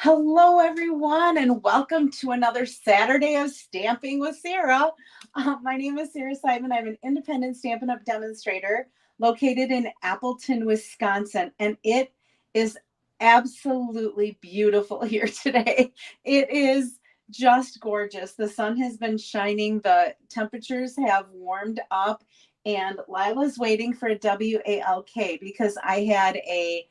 Hello, everyone, and welcome to another Saturday of Stamping with Sarah. My name is Sarah Simon. I'm an independent Stampin' Up! Demonstrator located in Appleton, Wisconsin, and it is absolutely beautiful here today. It is just gorgeous. The sun has been shining, the temperatures have warmed up, and Lila's waiting for a WALK because I had a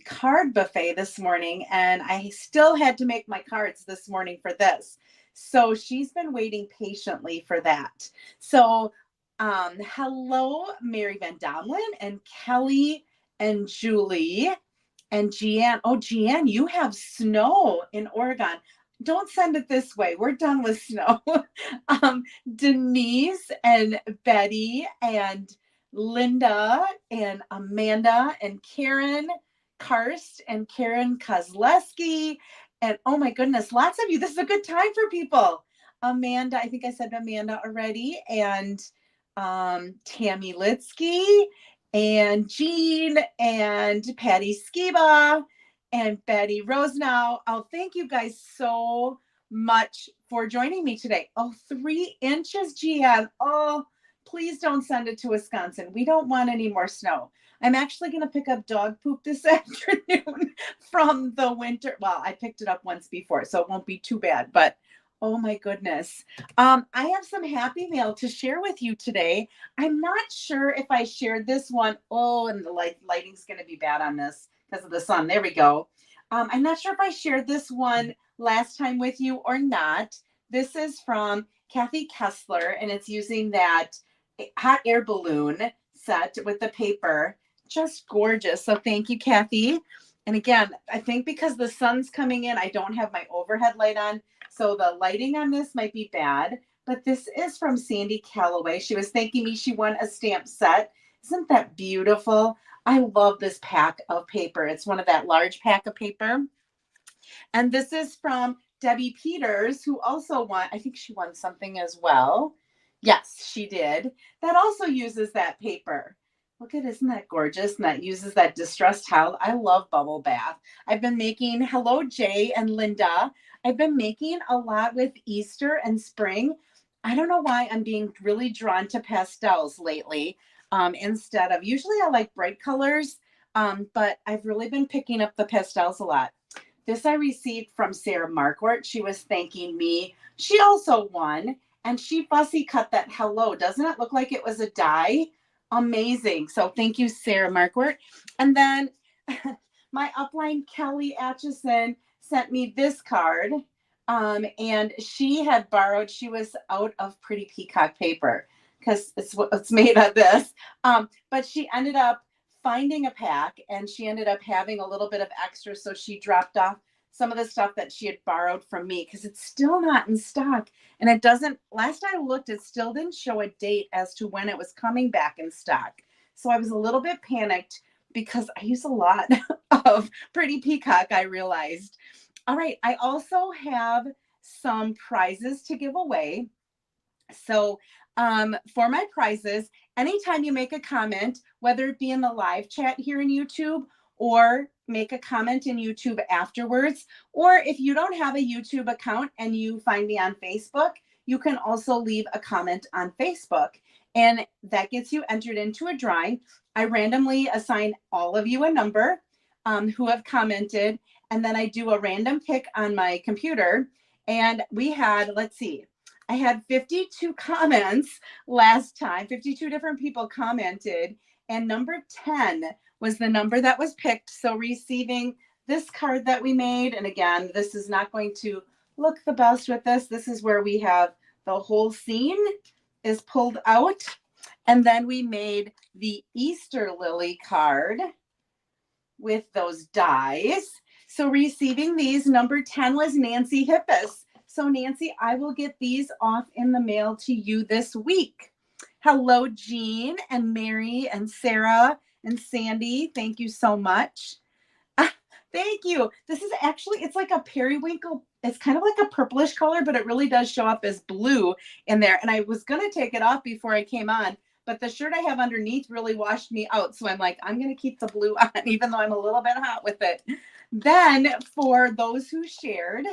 card buffet this morning, and I still had to make my cards this morning for this. So she's been waiting patiently for that. So, hello, Mary Van Domlin and Kelly and Julie and Jeanne. Oh, Jeanne, you have snow in Oregon. Don't send it this way. We're done with snow. Denise and Betty and Linda and Amanda and Karen Karst and Karen Kozleski. And oh my goodness, lots of you. This is a good time for people. Amanda, I think I said Amanda already, and Tammy Litsky and Jean and Patty Skiba and Betty Rosenau. Oh, thank you guys so much for joining me today. Oh, 3 inches, GM. Oh, please don't send it to Wisconsin. We don't want any more snow. I'm actually going to pick up dog poop this afternoon from the winter. Well, I picked it up once before, so it won't be too bad. But oh my goodness. I have some happy mail to share with you today. I'm not sure if I shared this one. Oh, and the lighting's going to be bad on this because of the sun. There we go. I'm not sure if I shared this one last time with you or not. This is from Kathy Kessler, and it's using that hot air balloon set with the paper. Just gorgeous. So thank you, Kathy. And again, I think because the sun's coming in, I don't have my overhead light on. So the lighting on this might be bad. But this is from Sandy Calloway. She was thanking me. She won a stamp set. Isn't that beautiful? I love this pack of paper. It's one of that large pack of paper. And this is from Debbie Peters, who also won, I think she won something as well. Yes, she did. That also uses that paper. Look at, isn't that gorgeous? And that uses that distressed towel. I love bubble bath. I've been making, hello, Jay and Linda. I've been making a lot with Easter and spring. I don't know why I'm being really drawn to pastels lately instead of, usually I like bright colors, but I've really been picking up the pastels a lot. This I received from Sarah Marquardt. She was thanking me. She also won, and she fussy cut that hello. Doesn't it look like it was a die? Amazing. So thank you, Sarah Marquardt. And then my upline, Kelly Atchison, sent me this card. And she had borrowed, she was out of Pretty Peacock paper because it's made of this. But she ended up finding a pack, and she ended up having a little bit of extra. So she dropped off some of the stuff that she had borrowed from me because it's still not in stock. And it doesn't, last I looked, it still didn't show a date as to when it was coming back in stock. So I was a little bit panicked because I use a lot of Pretty Peacock, I realized. All right, I also have some prizes to give away. So for my prizes, anytime you make a comment, whether it be in the live chat here in YouTube or make a comment in YouTube afterwards, or if you don't have a YouTube account and you find me on Facebook, you can also leave a comment on Facebook, and that gets you entered into a drawing. I randomly assign all of you a number who have commented, and then I do a random pick on my computer. And we had, let's see, I had 52 comments last time. 52 different people commented, and number 10 was the number that was picked. So receiving this card that we made, and again, this is not going to look the best with this. This is where we have the whole scene is pulled out. And then we made the Easter lily card with those dies. So receiving these, number 10 was Nancy Hippis. So Nancy, I will get these off in the mail to you this week. Hello, Jean and Mary and Sarah and Sandy. Thank you so much. Thank you. This is actually, it's like a periwinkle. It's kind of like a purplish color, but it really does show up as blue in there. And I was going to take it off before I came on, but the shirt I have underneath really washed me out. So I'm like, I'm going to keep the blue on, even though I'm a little bit hot with it. Then for those who shared,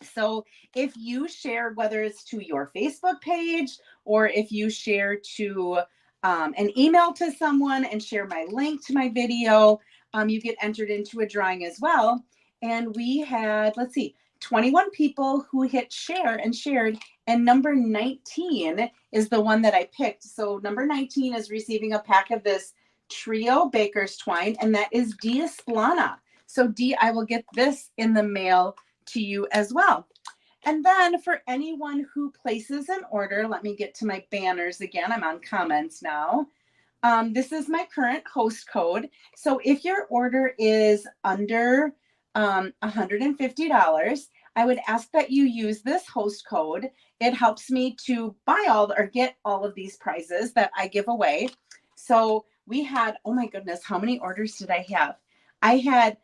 so if you share, whether it's to your Facebook page or if you share to an email to someone and share my link to my video, you get entered into a drawing as well. And we had, let's see, 21 people who hit share and shared. And number 19 is the one that I picked. So number 19 is receiving a pack of this trio baker's twine, and that is Dee Esplana. So Dee, I will get this in the mail to you as well. And then for anyone who places an order, let me get to my banners again. I'm on comments now. This is my current host code. So if your order is under $150, I would ask that you use this host code. It helps me to buy all or get all of these prizes that I give away. So we had, oh my goodness, how many orders did I have? I had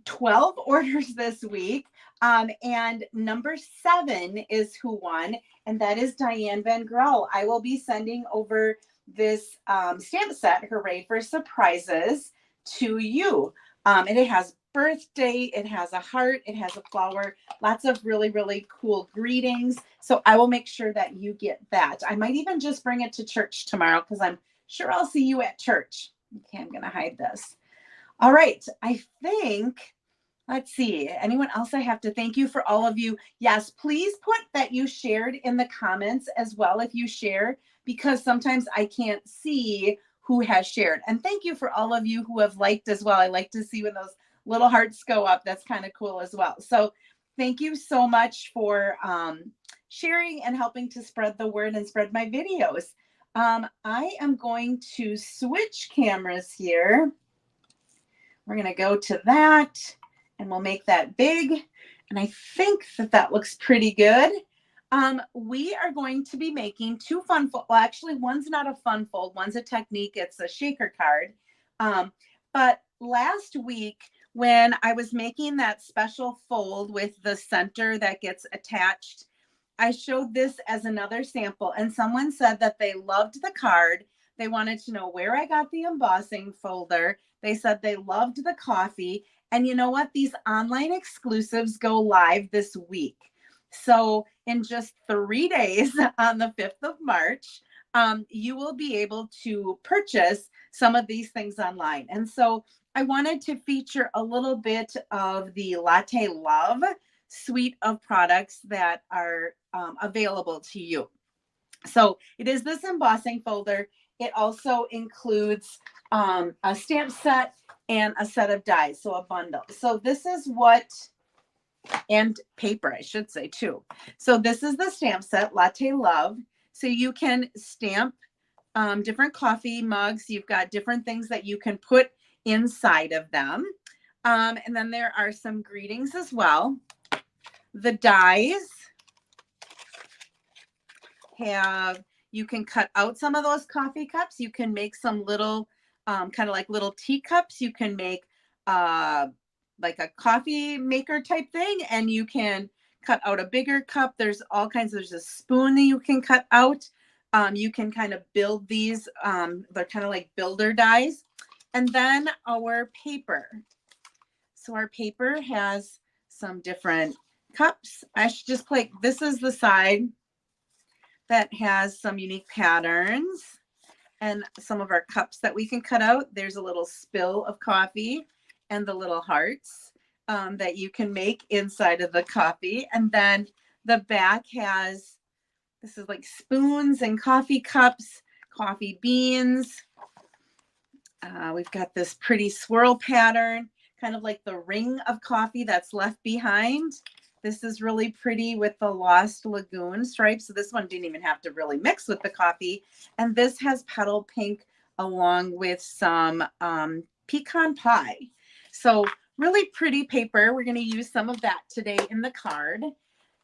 12 orders this week. And number 7 is who won, and that is Diane Van Grell. I will be sending over this stamp set, Hooray for Surprises, to you. And it has birthday, it has a heart, it has a flower, lots of really, really cool greetings. So I will make sure that you get that. I might even just bring it to church tomorrow because I'm sure I'll see you at church. Okay, I'm going to hide this. All right, I think, let's see, anyone else I have to thank you for all of you. Yes, please put that you shared in the comments as well if you share, because sometimes I can't see who has shared. And thank you for all of you who have liked as well. I like to see when those little hearts go up. That's kind of cool as well. So thank you so much for sharing and helping to spread the word and spread my videos. I am going to switch cameras here. We're going to go to that and we'll make that big. And I think that that looks pretty good. We are going to be making 2 fun fold. Well, actually, one's not a fun fold. One's a technique. It's a shaker card. But last week, when I was making that special fold with the center that gets attached, I showed this as another sample. And someone said that they loved the card. They wanted to know where I got the embossing folder. They said they loved the coffee. And you know what? These online exclusives go live this week. So in just 3 days on the 5th of March, you will be able to purchase some of these things online. And so I wanted to feature a little bit of the Latte Love suite of products that are available to you. So it is this embossing folder. It also includes a stamp set and a set of dies, so a bundle. So this is what, and paper, I should say too. So this is the stamp set, Latte Love. So you can stamp different coffee mugs. You've got different things that you can put inside of them. And then there are some greetings as well. The dies have, you can cut out some of those coffee cups. You can make some little kind of like little teacups. You can make like a coffee maker type thing, and you can cut out a bigger cup. There's all kinds. There's a spoon that you can cut out. You can kind of build these. They're kind of like builder dies. And then our paper. So our paper has some different cups. I should just play. This is the side that has some unique patterns and some of our cups that we can cut out. There's a little spill of coffee and the little hearts that you can make inside of the coffee. And then the back has, this is like spoons and coffee cups, coffee beans. We've got this pretty swirl pattern, kind of like the ring of coffee that's left behind. This is really pretty with the Lost Lagoon stripe. So this one didn't even have to really mix with the coffee. And this has petal pink along with some pecan pie. So really pretty paper. We're going to use some of that today in the card.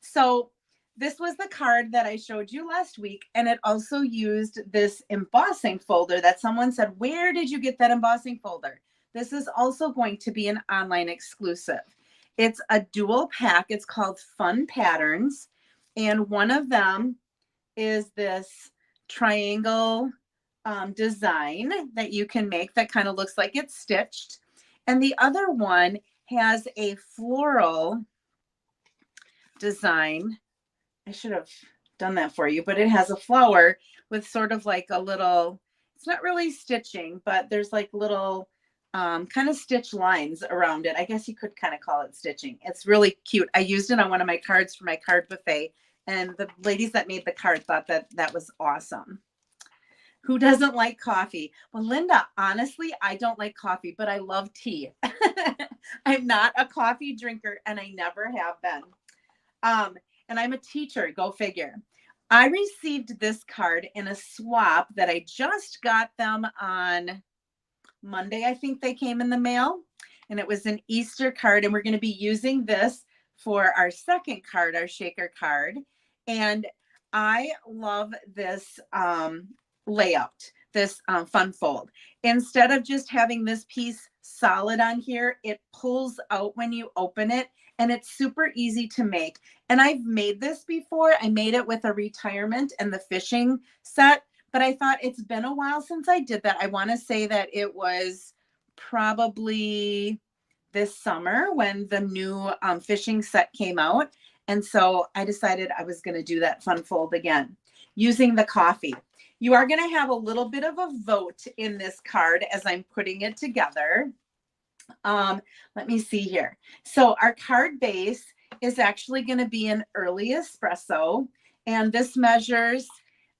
So this was the card that I showed you last week. And it also used this embossing folder that someone said, where did you get that embossing folder? This is also going to be an online exclusive. It's a dual pack. It's called Fun Patterns. And one of them is this triangle design that you can make that kind of looks like it's stitched. And the other one has a floral design. I should have done that for you, but it has a flower with sort of like a little, it's not really stitching, but there's like little kind of stitch lines around it. I guess you could kind of call it stitching. It's really cute. I used it on one of my cards for my card buffet, and the ladies that made the card thought that that was awesome. Who doesn't like coffee? Well, Linda, honestly, I don't like coffee, but I love tea. I'm not a coffee drinker, and I never have been. And I'm a teacher, go figure. I received this card in a swap that I just got them on Monday. I think they came in the mail, and it was an Easter card. And we're going to be using this for our second card, our shaker card. And I love this layout, this fun fold. Instead of just having this piece solid on here, it pulls out when you open it, and it's super easy to make. And I've made this before. I made it with a retirement and the fishing set, but I thought it's been a while since I did that. I want to say that it was probably this summer when the new fishing set came out. And so I decided I was going to do that fun fold again using the coffee. You are going to have a little bit of a vote in this card as I'm putting it together. Let me see here. So our card base is actually going to be an early espresso, and this measures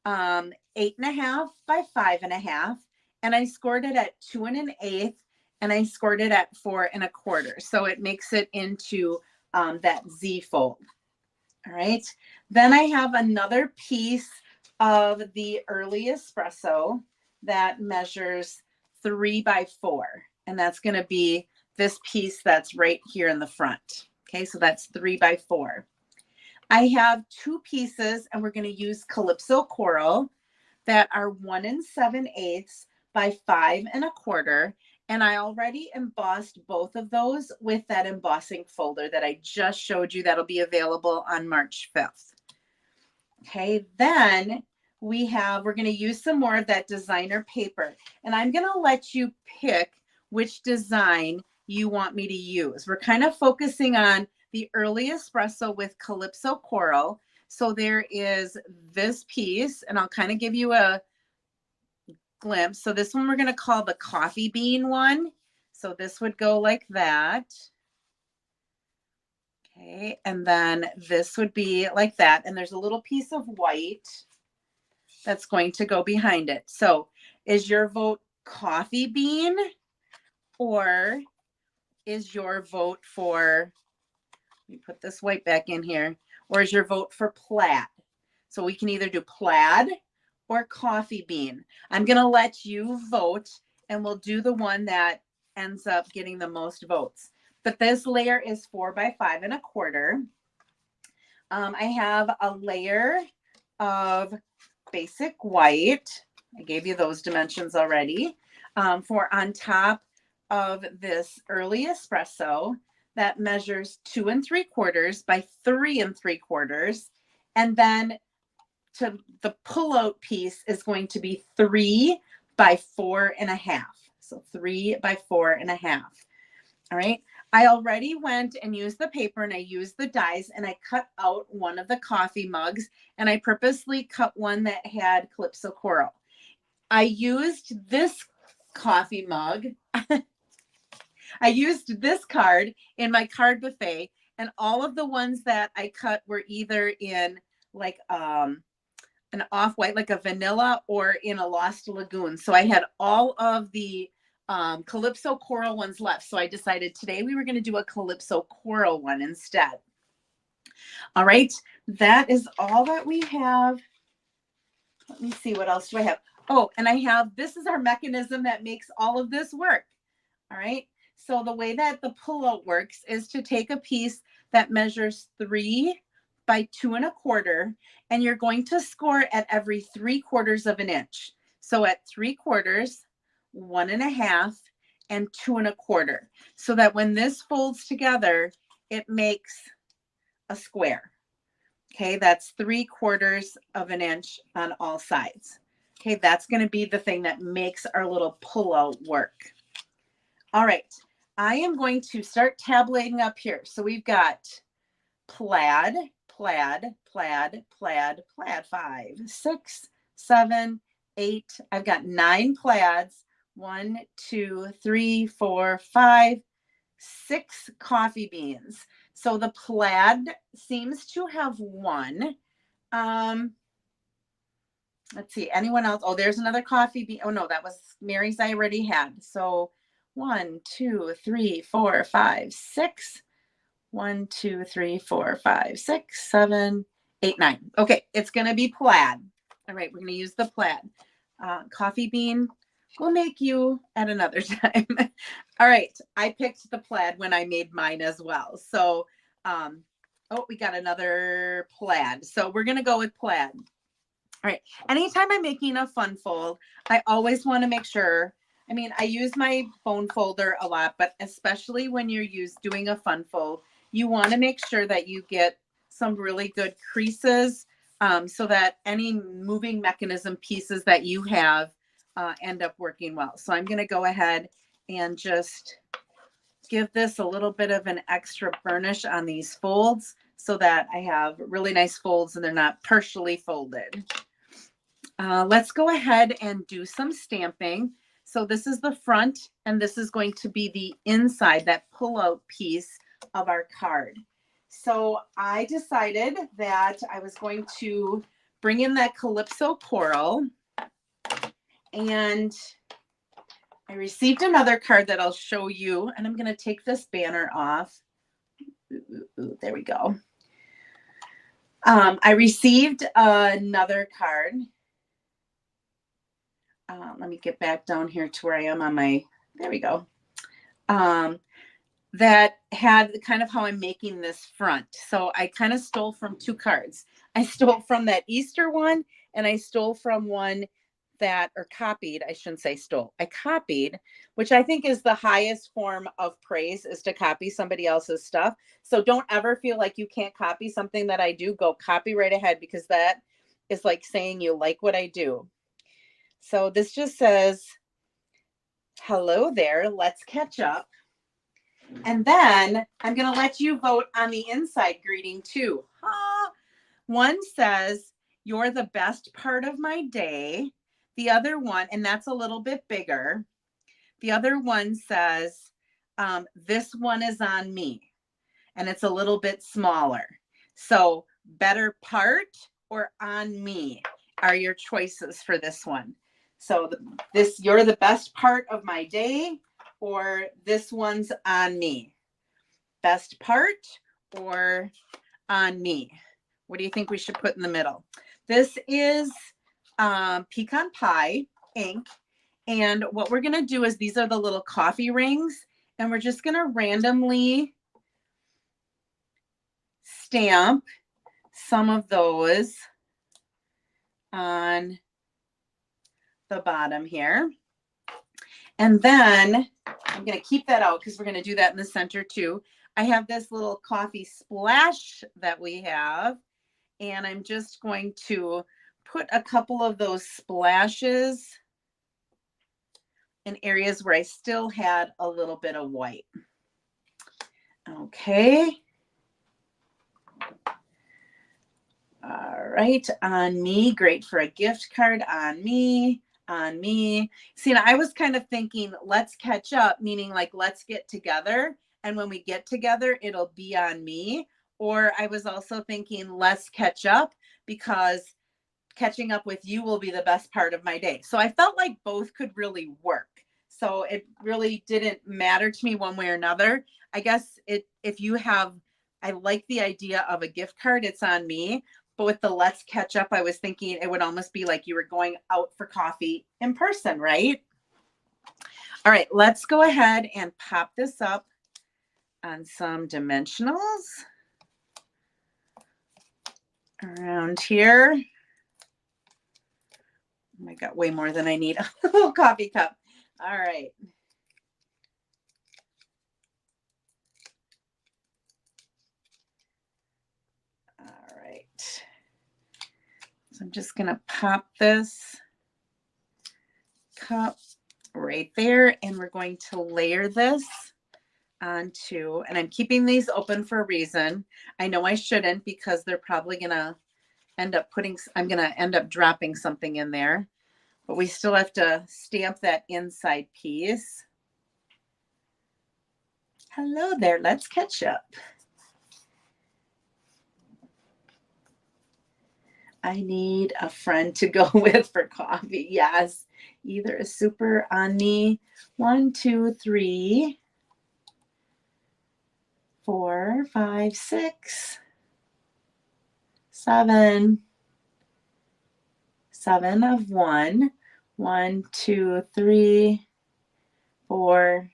8.5 by 5.5, and I scored it at 2 1/8, and I scored it at 4 1/4. So it makes it into that Z fold. All right. Then I have another piece of the early espresso that measures 3 by 4. And that's going to be this piece that's right here in the front. Okay, so that's 3 by 4. I have two pieces, and we're going to use Calypso Coral that are 1 7/8 by 5 1/4. And I already embossed both of those with that embossing folder that I just showed you that'll be available on March 5th. Okay, then we're going to use some more of that designer paper, and I'm going to let you pick which design you want me to use. We're kind of focusing on the early espresso with Calypso Coral. So there is this piece, and I'll kind of give you a glimpse. So this one we're going to call the coffee bean one. So this would go like that. Okay, and then this would be like that. And there's a little piece of white that's going to go behind it. So is your vote coffee bean, or is your vote for, let me put this white back in here, or is your vote for plaid? So we can either do plaid or coffee bean. I'm going to let you vote, and we'll do the one that ends up getting the most votes. But this layer is 4 by 5 1/4. I have a layer of basic white. I gave you those dimensions already. For on top of this early espresso that measures 2 3/4 by 3 3/4. And then to the pull-out piece is going to be 3 by 4.5. So 3 by 4.5. All right. I already went and used the paper, and I used the dies, and I cut out one of the coffee mugs, and I purposely cut one that had Calypso Coral. I used this coffee mug. I used this card in my card buffet, and all of the ones that I cut were either in like an off-white, like a vanilla, or in a Lost Lagoon. So I had all of the Calypso Coral ones left. So I decided today we were going to do a Calypso Coral one instead. All right, that is all that we have. Let me see, what else do I have? Oh, and I have, this is our mechanism that makes all of this work. All right, so the way that the pullout works is to take a piece that measures 3 by 2 1/4, and you're going to score at every 3/4 of an inch. So at 3/4, 1.5, and 2 1/4. So that when this folds together, it makes a square. Okay, that's 3/4 of an inch on all sides. Okay, that's going to be the thing that makes our little pullout work. All right, I am going to start tabulating up here. So we've got plaid, plaid, plaid, plaid, plaid, 5, 6, 7, 8. I've got 9 plaids. 1, 2, 3, 4, 5, 6 coffee beans. So the plaid seems to have one. Let's see, anyone else? Oh, there's another coffee bean. Oh no, that was Mary's I already had. So 1, 2, 3, 4, 5, 6. 1, 2, 3, 4, 5, 6, 7, 8, 9. Okay, it's going to be plaid. All right, we're going to use the plaid. Coffee bean, we'll make you at another time. All right, I picked the plaid when I made mine as well. So, oh, we got another plaid. So we're going to go with plaid. All right, anytime I'm making a fun fold, I always want to make sure, I mean, I use my bone folder a lot, but especially when you're doing a fun fold, you want to make sure that you get some really good creases so that any moving mechanism pieces that you have end up working well. So I'm going to go ahead and just give this a little bit of an extra burnish on these folds so that I have really nice folds and they're not partially folded. Let's go ahead and do some stamping. So this is the front, and this is going to be the inside, that pull-out piece of our card. So I decided that I was going to bring in that Calypso coral, and I received another card that I'll show you, and I'm going to take this banner off. Ooh, there we go. I received another card. Let me get back down here to where I am on my, there we go. That had kind of how I'm making this front. So I kind of stole from 2 cards. I stole from that Easter one, and I stole from one that, or copied, I shouldn't say stole. I copied, which I think is the highest form of praise, is to copy somebody else's stuff. So don't ever feel like you can't copy something that I do. Go copy right ahead, because that is like saying you like what I do. So this just says, hello there, let's catch up. And then I'm going to let you vote on the inside greeting too. One says, you're the best part of my day. The other one, and that's a little bit bigger. The other one says, this one is on me. And it's a little bit smaller. So better part or on me are your choices for this one. So this, you're the best part of my day, or this one's on me. Best part or on me. What do you think we should put in the middle? This is pecan pie ink. And what we're going to do is, these are the little coffee rings, and we're just going to randomly stamp some of those on the bottom here. And then I'm going to keep that out because we're going to do that in the center too. I have this little coffee splash that we have, and I'm just going to put a couple of those splashes in areas where I still had a little bit of white. Okay. All right, on me, great for a gift card, on me, on me. See, now I was kind of thinking, let's catch up, meaning like, let's get together. And when we get together, it'll be on me. Or I was also thinking, let's catch up, because catching up with you will be the best part of my day. So I felt like both could really work. So it really didn't matter to me one way or another. I guess if you have, I like the idea of a gift card, it's on me. But with the let's catch up, I was thinking it would almost be like you were going out for coffee in person, right? All right, let's go ahead and pop this up on some dimensionals around here. I got way more than I need. A little coffee cup. All right. All right. So I'm just going to pop this cup right there. And we're going to layer this onto, and I'm keeping these open for a reason. I know I shouldn't because they're probably going to end up I'm going to end up dropping something in there, but we still have to stamp that inside piece. Hello there, let's catch up. I need a friend to go with for coffee. Yes, either a super on me. 1, 2, 3, 4, 5, 6, 7. 7 of 1. 1, 2, 3, 4,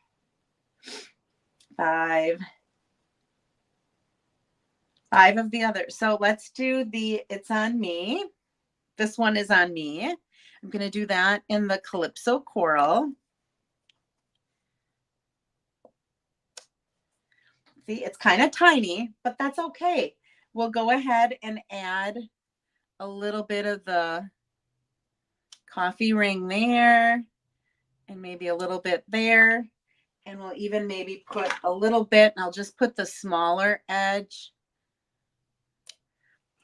5. 5 of the other. So let's do the It's on Me. This one is on me. I'm going to do that in the Calypso Coral. See, it's kind of tiny, but that's okay. We'll go ahead and add a little bit of the coffee ring there and maybe a little bit there. And we'll even maybe put a little bit, and I'll just put the smaller edge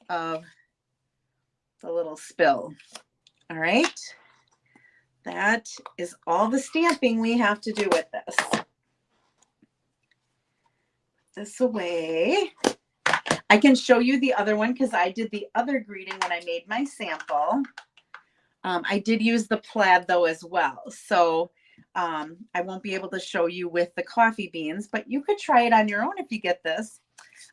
of the little spill. All right. That is all the stamping we have to do with this. Put this away. I can show you the other one because I did the other greeting when I made my sample. I did use the plaid though as well. So I won't be able to show you with the coffee beans, but you could try it on your own if you get this.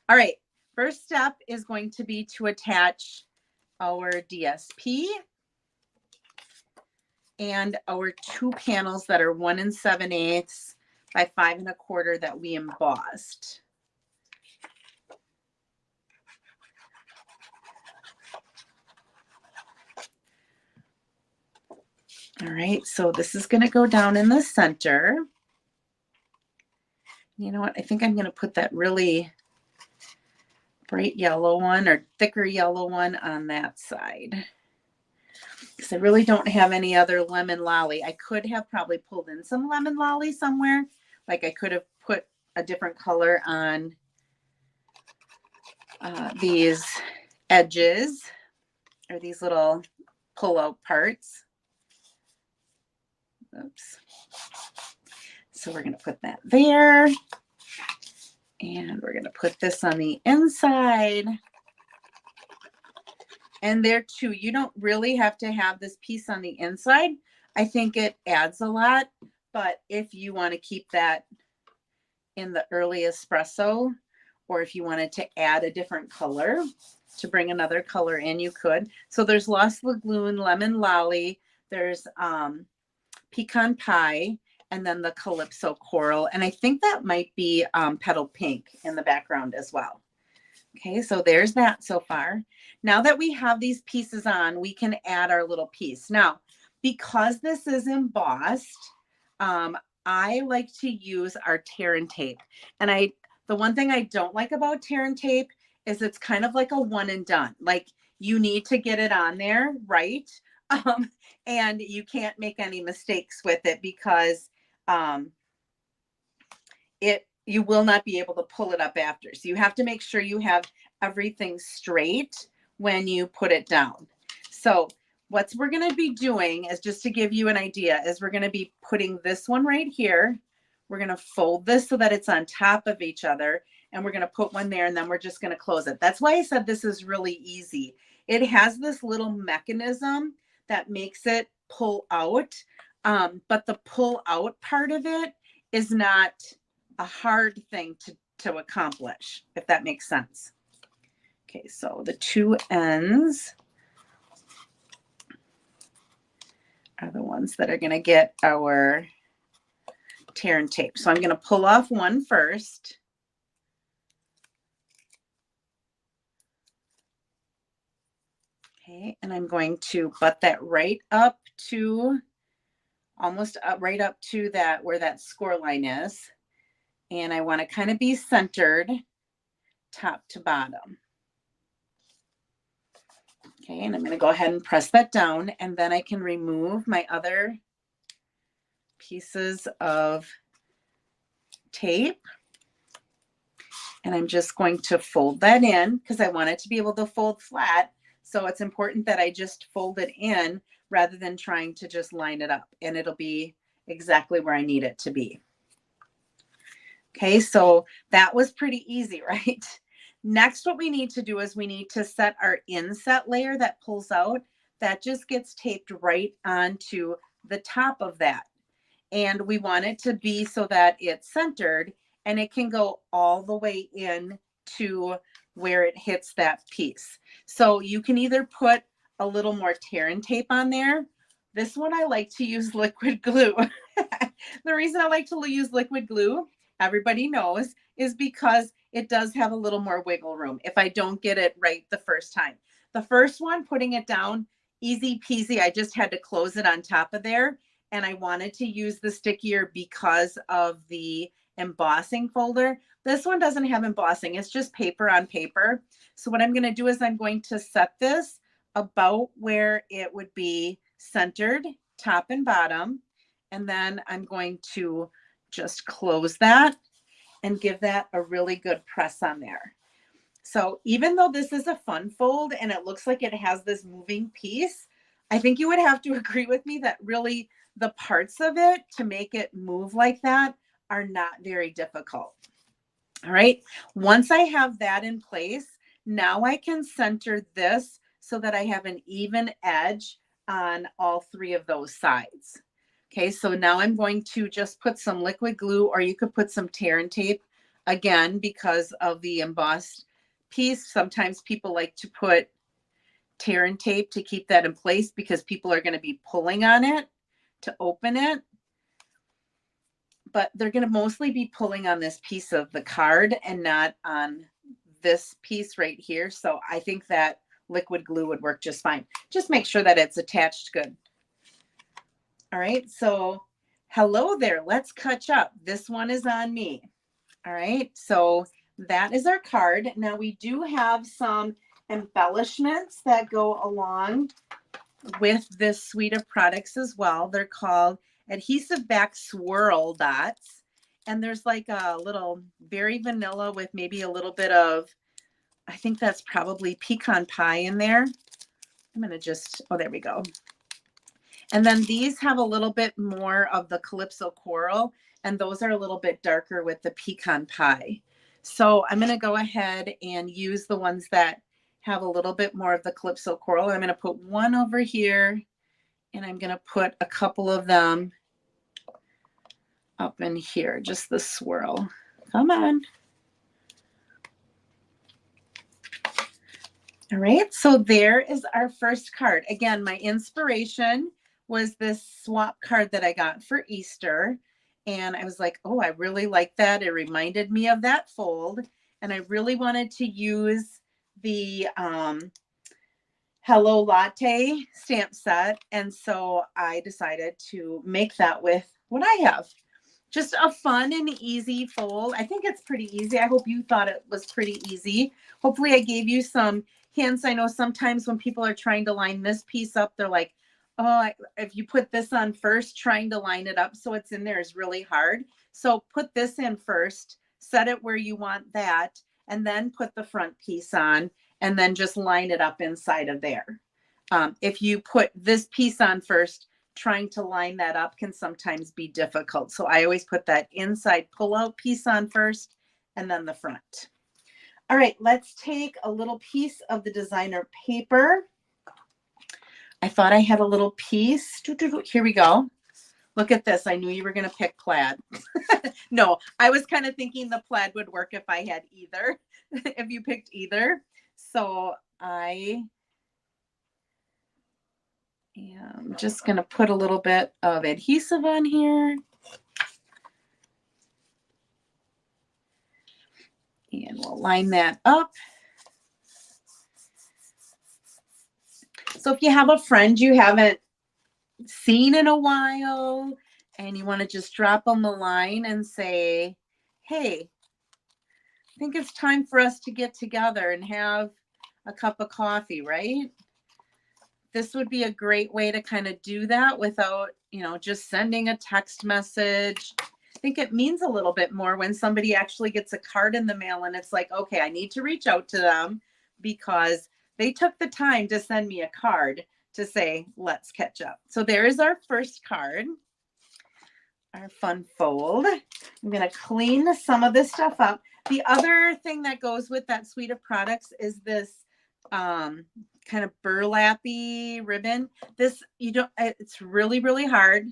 All right. First step is going to be to attach our DSP and our 2 panels that are 1 7/8 by 5 1/4 that we embossed. All right, so this is going to go down in the center. You know what? I think I'm going to put that really bright yellow one or thicker yellow one on that side, because I really don't have any other lemon lolly. I could have probably pulled in some lemon lolly somewhere. Like I could have put a different color on these edges or these little pull-out parts. Oops. So we're going to put that there. And we're going to put this on the inside. And there too, you don't really have to have this piece on the inside. I think it adds a lot. But if you want to keep that in the early espresso, or if you wanted to add a different color to bring another color in, you could. So there's Lost Lagoon, Lemon Lolly, there's Pecan Pie, and then the Calypso Coral. And I think that might be Petal Pink in the background as well. Okay, so there's that so far. Now that we have these pieces on, we can add our little piece. Now, because this is embossed, I like to use our tear and tape. And the one thing I don't like about tear and tape is it's kind of like a one and done. Like you need to get it on there, right? And you can't make any mistakes with it because you will not be able to pull it up after. So you have to make sure you have everything straight when you put it down. So what we're going to be doing is, just to give you an idea, is we're going to be putting this one right here. We're going to fold this so that it's on top of each other, and we're going to put one there, and then we're just going to close it. That's why I said this is really easy. It has this little mechanism that makes it pull out, but the pull out part of it is not a hard thing to accomplish, if that makes sense. Okay, so the 2 ends are the ones that are going to get our tear and tape. So I'm going to pull off one first. Okay, and I'm going to butt that right up to, almost up, right up to that, where that score line is. And I want to kind of be centered top to bottom. Okay, and I'm going to go ahead and press that down, and then I can remove my other pieces of tape. And I'm just going to fold that in because I want it to be able to fold flat. So it's important that I just fold it in rather than trying to just line it up, and it'll be exactly where I need it to be. Okay, so that was pretty easy, right? Next, what we need to do is we need to set our inset layer that pulls out. That just gets taped right onto the top of that. And we want it to be so that it's centered and it can go all the way in to where it hits that piece. So you can either put a little more tear and tape on there. This one I like to use liquid glue. The reason I like to use liquid glue, everybody knows, is because it does have a little more wiggle room if I don't get it right the first time. The first one, putting it down, easy peasy. I just had to close it on top of there, and I wanted to use the stickier because of the embossing folder. This one doesn't have embossing. It's just paper on paper. So what I'm going to do is I'm going to set this about where it would be centered, top and bottom. And then I'm going to just close that and give that a really good press on there. So even though this is a fun fold and it looks like it has this moving piece, I think you would have to agree with me that really the parts of it to make it move like that are not very difficult. All right. Once I have that in place, now I can center this so that I have an even edge on all three of those sides. Okay, so now I'm going to just put some liquid glue, or you could put some tear and tape, again, because of the embossed piece. Sometimes people like to put tear and tape to keep that in place because people are going to be pulling on it to open it. But they're going to mostly be pulling on this piece of the card and not on this piece right here. So I think that liquid glue would work just fine. Just make sure that it's attached good. All right, so hello there. Let's catch up. This one is on me. All right, so that is our card. Now we do have some embellishments that go along with this suite of products as well. They're called adhesive back swirl dots. And there's like a little berry vanilla with maybe a little bit of, I think that's probably pecan pie in there. I'm going to just, oh, there we go. And then these have a little bit more of the Calypso coral, and those are a little bit darker with the pecan pie. So I'm going to go ahead and use the ones that have a little bit more of the Calypso coral. I'm going to put one over here, and I'm going to put a couple of them up in here, just the swirl. Come on. All right, so there is our first card. Again, my inspiration was this swap card that I got for Easter. And I was like, oh, I really like that. It reminded me of that fold. And I really wanted to use the Hello Latte stamp set. And so I decided to make that with what I have. Just a fun and easy fold. I think it's pretty easy. I hope you thought it was pretty easy. Hopefully I gave you some hints. I know sometimes when people are trying to line this piece up, they're like, oh, if you put this on first, trying to line it up so it's in there is really hard. So put this in first, set it where you want that, and then put the front piece on, and then just line it up inside of there. If you put this piece on first, trying to line that up can sometimes be difficult. So I always put that inside pull-out piece on first and then the front. All right, let's take a little piece of the designer paper. I thought I had a little piece. Here we go. Look at this. I knew you were going to pick plaid. No, I was kind of thinking the plaid would work if I had either, if you picked either. So I'm just going to put a little bit of adhesive on here. And we'll line that up. So if you have a friend you haven't seen in a while and you want to just drop them a line and say, hey, I think it's time for us to get together and have a cup of coffee, right? this would be a great way to kind of do that without, you know, just sending a text message. I think it means a little bit more when somebody actually gets a card in the mail and it's like, okay, I need to reach out to them because they took the time to send me a card to say, let's catch up. So there is our first card, our fun fold. I'm going to clean some of this stuff up. The other thing that goes with that suite of products is this kind of burlappy ribbon. This, you don't, it's really, really hard.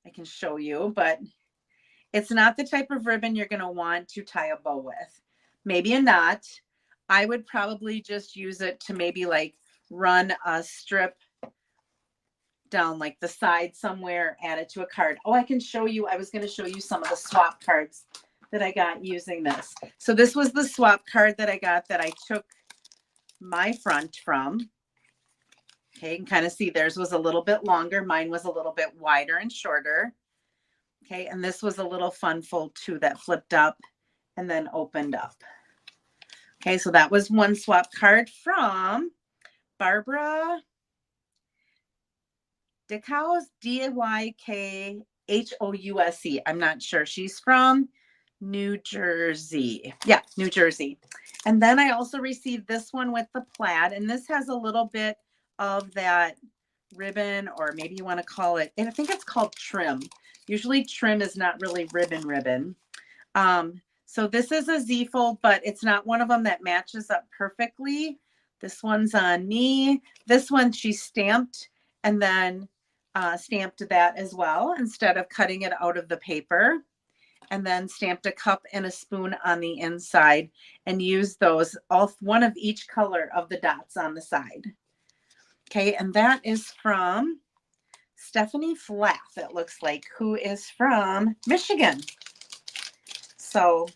I can show you, but it's not the type of ribbon you're going to want to tie a bow with. Maybe a knot. I would probably just use it to maybe like run a strip down like the side somewhere, add it to a card. Oh, I can show you. I was going to show you some of the swap cards that I got using this. So this was the swap card that I got that I took my front from. Okay, you can kind of see theirs was a little bit longer. Mine was a little bit wider and shorter. Okay, and this was a little fun fold too that flipped up and then opened up. Okay, so that was one swap card from Barbara Dickhouse, Dykhouse. I'm not sure. She's from New Jersey. Yeah, New Jersey. And then I also received this one with the plaid, and this has a little bit of that ribbon, or maybe you want to call it, and I think it's called trim. Usually trim is not really ribbon. So this is a Z fold, but it's not one of them that matches up perfectly. This one's on me. This one she stamped and then stamped that as well instead of cutting it out of the paper, and then stamped a cup and a spoon on the inside and used those, all one of each color of the dots on the side. Okay, and that is from Stephanie Flath, it looks like, who is from Michigan. So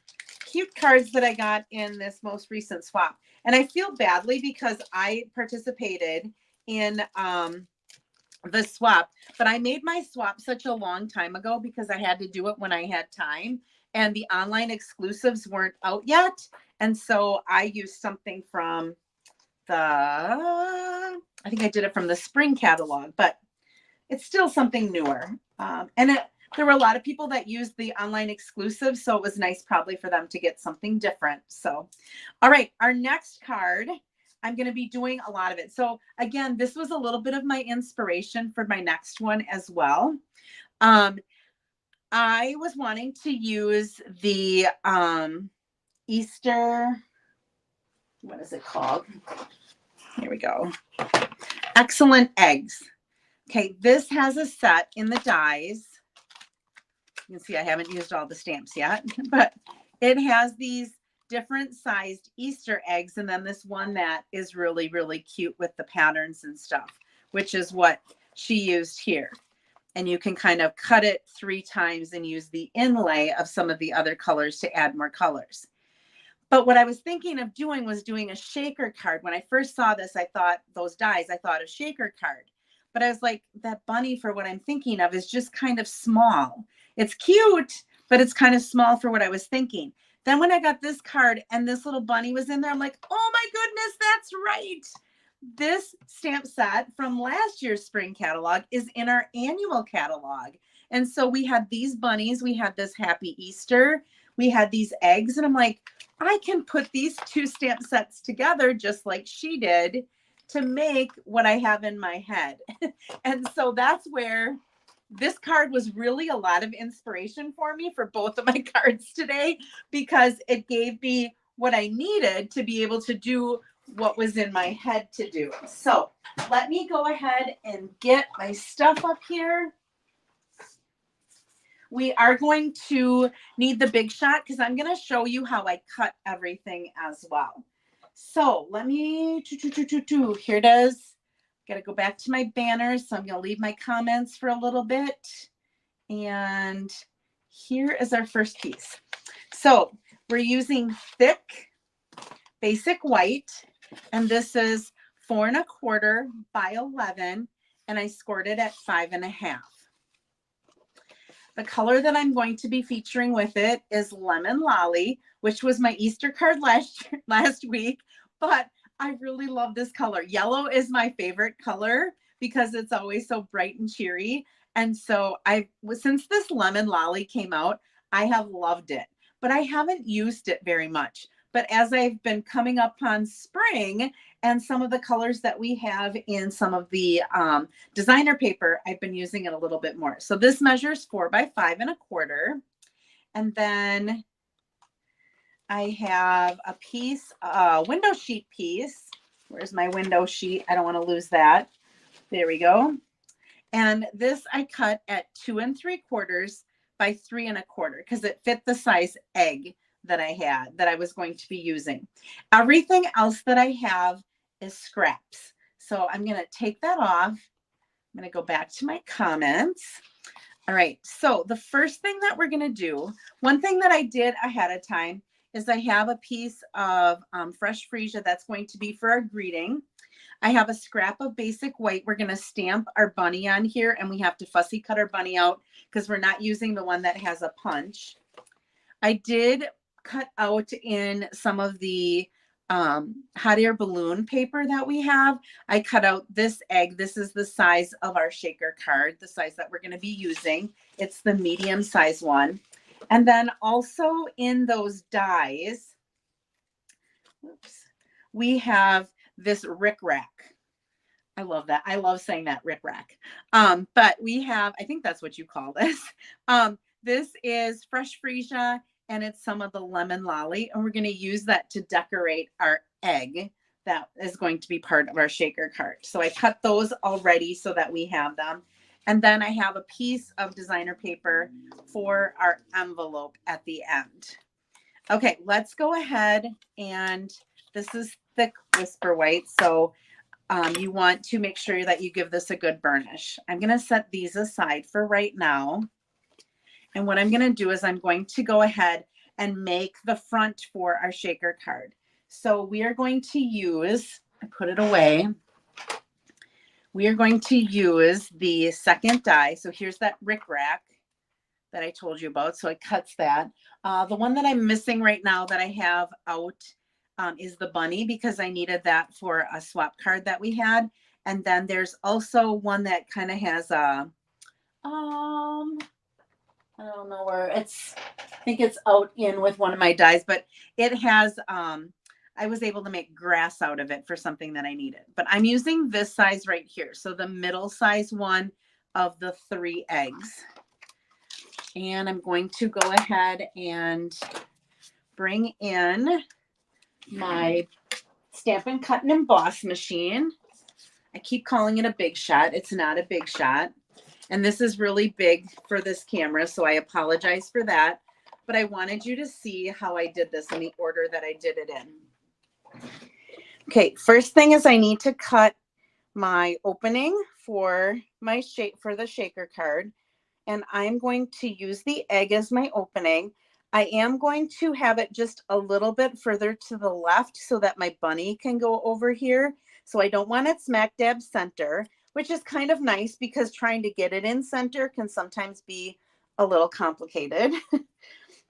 cute cards that I got in this most recent swap. And I feel badly because I participated in the swap, but I made my swap such a long time ago because I had to do it when I had time, and the online exclusives weren't out yet. And so I used something from I think I did it from the spring catalog, but it's still something newer. There were a lot of people that used the online exclusive, so it was nice probably for them to get something different. So, all right, our next card, I'm going to be doing a lot of it. So again, this was a little bit of my inspiration for my next one as well. I was wanting to use the Easter, what is it called? Here we go. Excellent Eggs. Okay, this has a set in the dies. You can see I haven't used all the stamps yet, but it has these different sized Easter eggs, and then this one that is really, really cute with the patterns and stuff, which is what she used here. And you can kind of cut it 3 times and use the inlay of some of the other colors to add more colors. But what I was thinking of doing was doing a shaker card. When I first saw this, I thought those dies, I thought a shaker card. But I was like, that bunny for what I'm thinking of is just kind of small. It's cute, but it's kind of small for what I was thinking. Then when I got this card and this little bunny was in there, I'm like, oh my goodness, that's right. This stamp set from last year's spring catalog is in our annual catalog. And so we had these bunnies, we had this Happy Easter, we had these eggs, and I'm like, I can put these 2 stamp sets together just like she did to make what I have in my head. And so that's where this card was really a lot of inspiration for me for both of my cards today, because it gave me what I needed to be able to do what was in my head to do. So let me go ahead and get my stuff up here. We are going to need the Big Shot because I'm going to show you how I cut everything as well. So let me, here it is. Got to go back to my banners. So I'm going to leave my comments for a little bit. And here is our first piece. So we're using thick basic white, and this is 4 1/4 by 11, and I scored it at 5 1/2. The color that I'm going to be featuring with it is Lemon Lolly, which was my Easter card last week, but I really love this color. Yellow is my favorite color because it's always so bright and cheery. And so since this lemon lolly came out, I have loved it, but I haven't used it very much. But as I've been coming up on spring and some of the colors that we have in some of the designer paper, I've been using it a little bit more. So this measures 4 by 5 1/4. And then I have a piece, window sheet piece. Where's my window sheet? I don't want to lose that. There we go. And this I cut at 2 3/4 by 3 1/4 because it fit the size egg that I had that I was going to be using. Everything else that I have is scraps. So I'm going to take that off. I'm going to go back to my comments. All right, so the first thing that we're going to do, one thing that I did ahead of time is I have a piece of fresh freesia that's going to be for our greeting. I have a scrap of basic white. We're going to stamp our bunny on here, and we have to fussy cut our bunny out because we're not using the one that has a punch. I did cut out in some of the hot air balloon paper that we have. I cut out this egg. This is the size of our shaker card, the size that we're going to be using. It's the medium size one. And then also in those dies, we have this rickrack. I love that. I love saying that, rickrack. But we have, I think that's what you call this. This is fresh freesia, and it's some of the lemon lolly, and we're going to use that to decorate our egg that is going to be part of our shaker cart. So I cut those already so that we have them. And then I have a piece of designer paper for our envelope at the end. Okay, let's go ahead, and this is thick whisper white, so you want to make sure that you give this a good burnish. I'm going to set these aside for right now. And what I'm going to do is I'm going to go ahead and make the front for our shaker card. So we are going to use, I put it away. We are going to use the second die. So here's that rickrack that I told you about. So it cuts that. The one that I'm missing right now that I have out is the bunny because I needed that for a swap card that we had. And then there's also one that kind of has a, I don't know where it's, I think it's out in with one of my dies, but it has, I was able to make grass out of it for something that I needed. But I'm using this size right here. So the middle size one of the 3 eggs. And I'm going to go ahead and bring in my Stampin' Cut and Emboss machine. I keep calling it a Big Shot. It's not a Big Shot. And this is really big for this camera, so I apologize for that. But I wanted you to see how I did this in the order that I did it in. Okay, first thing is I need to cut my opening for my for the shaker card. And I'm going to use the egg as my opening. I am going to have it just a little bit further to the left so that my bunny can go over here. So I don't want it smack dab center, which is kind of nice because trying to get it in center can sometimes be a little complicated.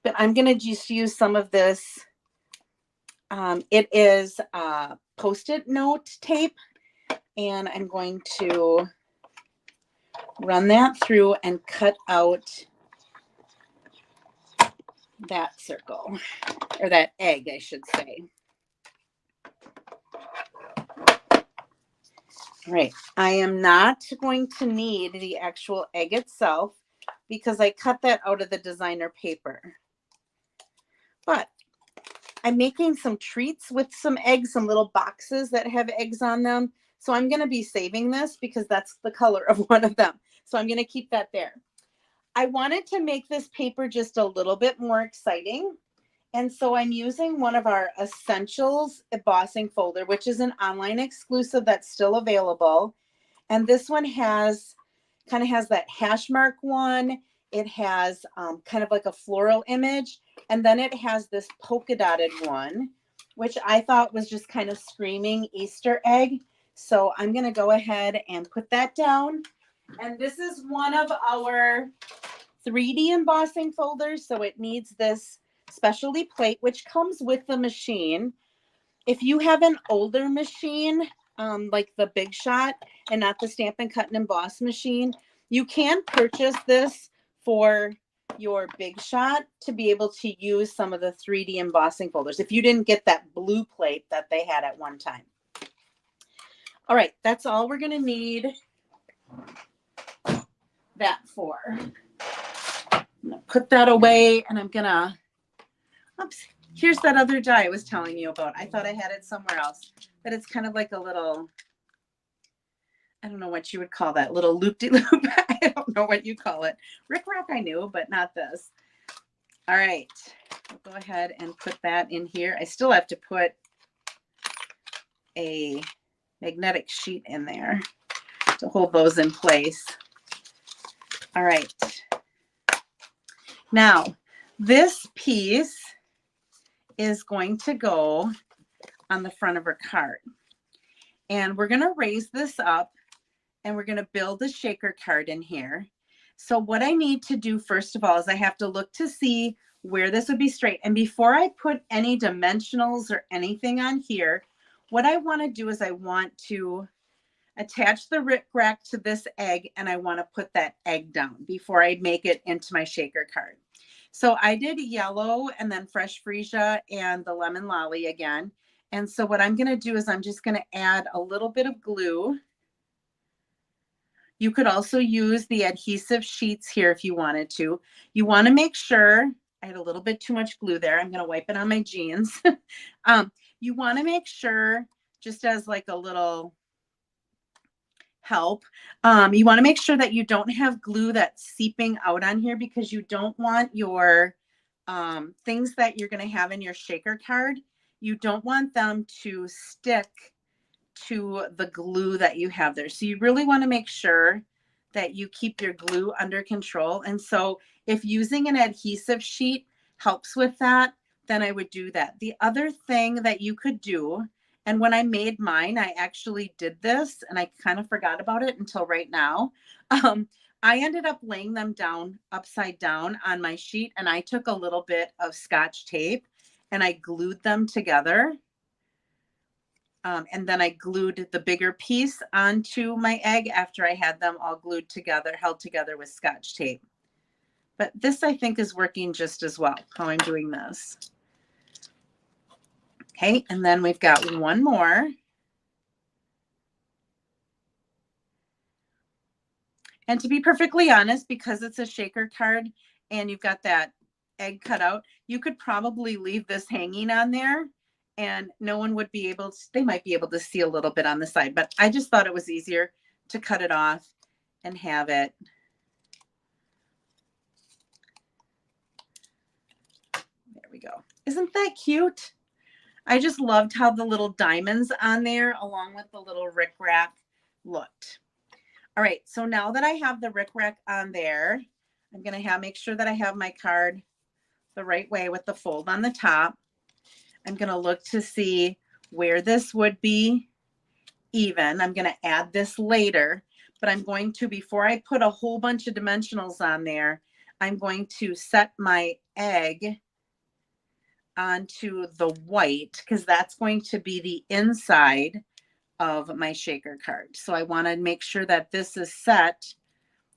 But I'm going to just use some of this. It is Post-it note tape, and I'm going to run that through and cut out that circle, or that egg, I should say. All right, I am not going to need the actual egg itself because I cut that out of the designer paper. But I'm making some treats with some eggs, some little boxes that have eggs on them. So I'm going to be saving this because that's the color of one of them. So I'm going to keep that there. I wanted to make this paper just a little bit more exciting. And so I'm using one of our Essentials embossing folder, which is an online exclusive that's still available. And this one kind of has that hash mark one. It has kind of like a floral image. And then it has this polka dotted one, which I thought was just kind of screaming Easter egg. So I'm going to go ahead and put that down. And this is one of our 3D embossing folders. So it needs this specialty plate, which comes with the machine. If you have an older machine, like the Big Shot and not the Stampin' Cut and Emboss machine, you can purchase this for your Big Shot to be able to use some of the 3D embossing folders if you didn't get that blue plate that they had at one time. All right, that's all we're going to need that for. I'm going to put that away, and I'm going to, oops, here's that other die I was telling you about. I thought I had it somewhere else, but it's kind of like a little, I don't know what you would call that, little loop-de-loop. I don't know what you call it. Rickrack I knew, but not this. All right, I'll go ahead and put that in here. I still have to put a magnetic sheet in there to hold those in place. All right. Now, this piece is going to go on the front of her card. And we're going to raise this up and we're going to build a shaker card in here. So what I need to do first of all is I have to look to see where this would be straight. And before I put any dimensionals or anything on here, what I want to do is I want to attach the rickrack to this egg, and I want to put that egg down before I make it into my shaker card. So I did yellow and then fresh freesia and the lemon lolly again. And so what I'm going to do is I'm just going to add a little bit of glue. You could also use the adhesive sheets here if you wanted to. You want to make sure, I had a little bit too much glue there. I'm going to wipe it on my jeans. You want to make sure, just as like a little help, you want to make sure that you don't have glue that's seeping out on here, because you don't want your things that you're going to have in your shaker card, you don't want them to stick to the glue that you have there. So you really want to make sure that you keep your glue under control. And so if using an adhesive sheet helps with that, then I would do that. The other thing that you could do, and when I made mine, I actually did this and I kind of forgot about it until right now. I ended up laying them down upside down on my sheet, and I took a little bit of Scotch tape and I glued them together. And then I glued the bigger piece onto my egg after I had them all glued together, held together with Scotch tape. But this, I think, is working just as well, how I'm doing this. Okay, and then we've got one more. And to be perfectly honest, because it's a shaker card and you've got that egg cut out, you could probably leave this hanging on there and no one would be able to, they might be able to see a little bit on the side, but I just thought it was easier to cut it off and have it. There we go. Isn't that cute? I just loved how the little diamonds on there along with the little rickrack looked. All right, so now that I have the rickrack on there, I'm going to make sure that I have my card the right way with the fold on the top. I'm going to look to see where this would be even. I'm going to add this later, but I'm going to, before I put a whole bunch of dimensionals on there, I'm going to set my egg onto the white, because that's going to be the inside of my shaker card. So I want to make sure that this is set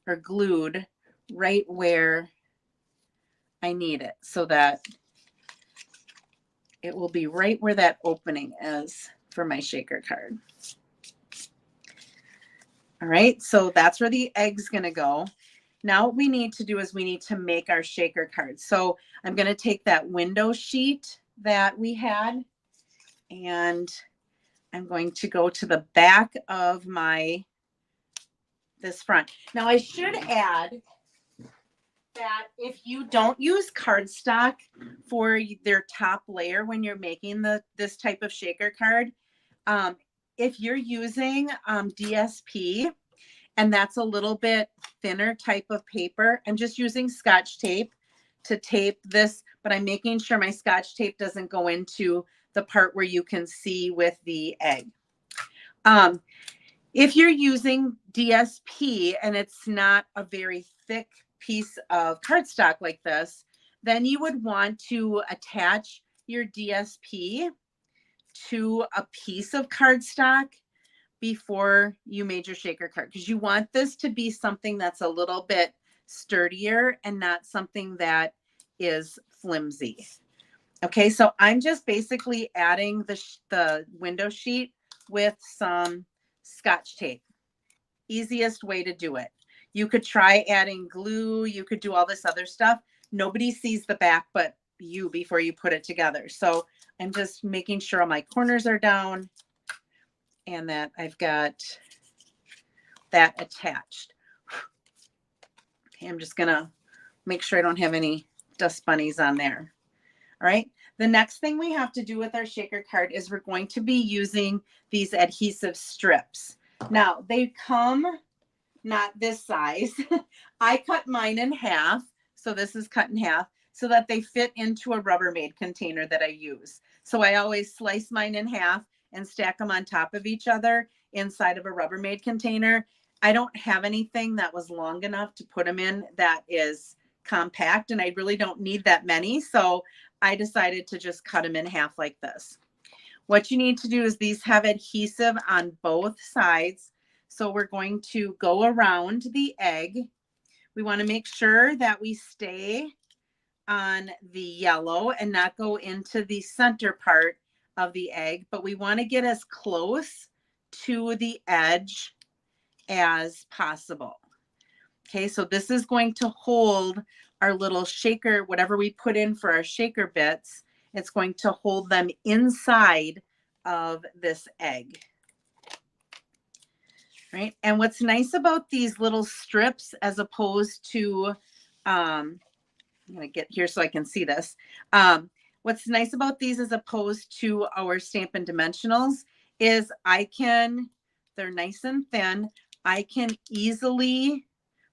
or glued right where I need it, so that it will be right where that opening is for my shaker card. All right, so that's where the egg's going to go. Now what we need to do is we need to make our shaker card. So I'm going to take that window sheet that we had, and I'm going to go to the back of this front. Now I should add that if you don't use cardstock for their top layer when you're making this type of shaker card, if you're using DSP, and that's a little bit thinner type of paper, I'm just using Scotch tape to tape this, but I'm making sure my Scotch tape doesn't go into the part where you can see with the egg. If you're using DSP and it's not a very thick piece of cardstock like this, then you would want to attach your DSP to a piece of cardstock before you made your shaker card, because you want this to be something that's a little bit sturdier and not something that is flimsy. Okay, so I'm just basically adding the window sheet with some Scotch tape. Easiest way to do it. You could try adding glue. You could do all this other stuff. Nobody sees the back but you before you put it together. So I'm just making sure all my corners are down and that I've got that attached. Okay, I'm just gonna make sure I don't have any dust bunnies on there. All right. The next thing we have to do with our shaker card is we're going to be using these adhesive strips. Now they come not this size. I cut mine in half. So this is cut in half so that they fit into a Rubbermaid container that I use. So I always slice mine in half and stack them on top of each other inside of a Rubbermaid container. I don't have anything that was long enough to put them in that is compact, and I really don't need that many. So I decided to just cut them in half like this. What you need to do is these have adhesive on both sides. So we're going to go around the egg. We want to make sure that we stay on the yellow and not go into the center part of the egg, but we want to get as close to the edge as possible. Okay, so this is going to hold our little shaker, whatever we put in for our shaker bits, it's going to hold them inside of this egg. Right, and what's nice about these little strips as opposed to, I'm going to get here so I can see this. What's nice about these as opposed to our Stampin' Dimensionals is they're nice and thin. I can easily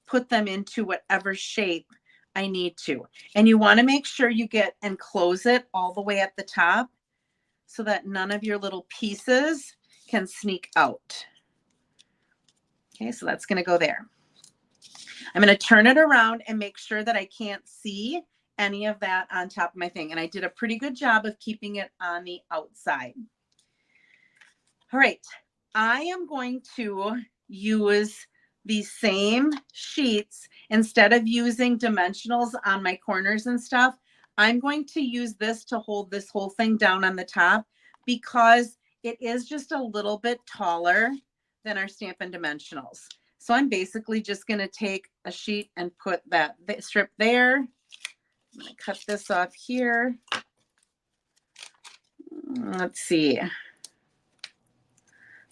put them into whatever shape I need to. And you want to make sure you get and close it all the way at the top so that none of your little pieces can sneak out. Okay, so that's going to go there. I'm going to turn it around and make sure that I can't see any of that on top of my thing. And I did a pretty good job of keeping it on the outside. All right, I am going to use these same sheets. Instead of using dimensionals on my corners and stuff, I'm going to use this to hold this whole thing down on the top because it is just a little bit taller than our Stampin' Dimensionals. So I'm basically just going to take a sheet and put that strip there. I'm going to cut this off here. Let's see.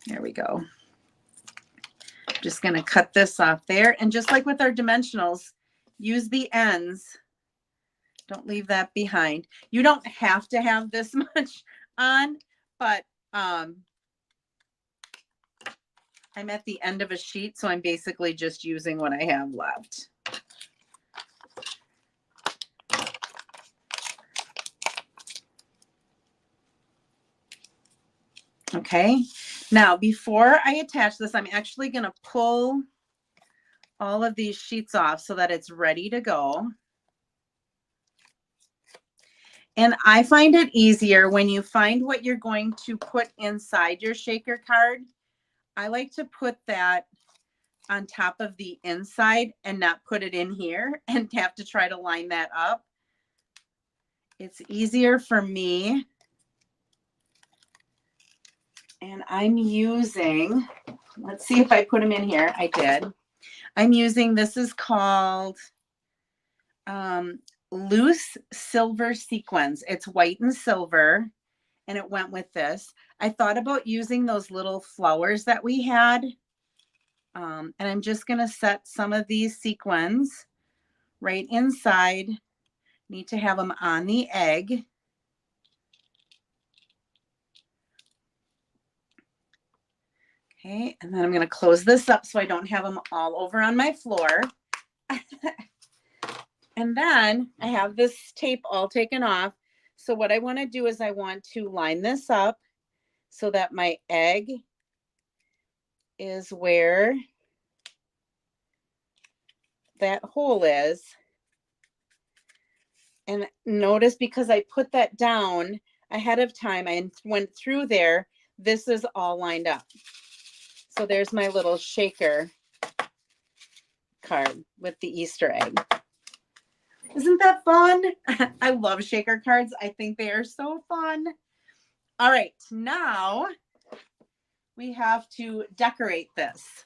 There we go. Just going to cut this off there. And just like with our dimensionals, use the ends. Don't leave that behind. You don't have to have this much on, but I'm at the end of a sheet, so I'm basically just using what I have left. Okay, now before I attach this, I'm actually going to pull all of these sheets off so that it's ready to go. And I find it easier when you find what you're going to put inside your shaker card. I like to put that on top of the inside and not put it in here and have to try to line that up. It's easier for me. And I'm using, let's see if I put them in here. I did. I'm using, this is called Loose Silver Sequins. It's white and silver, and it went with this. I thought about using those little flowers that we had. And I'm just going to set some of these sequins right inside. Need to have them on the egg. Okay, and then I'm going to close this up so I don't have them all over on my floor. And then I have this tape all taken off. So what I want to do is I want to line this up so that my egg is where that hole is. And notice because I put that down, ahead of time. I went through there. This is all lined up. So there's my little shaker card with the Easter egg. Isn't that fun? I love shaker cards. I think they are so fun. All right, now we have to decorate this.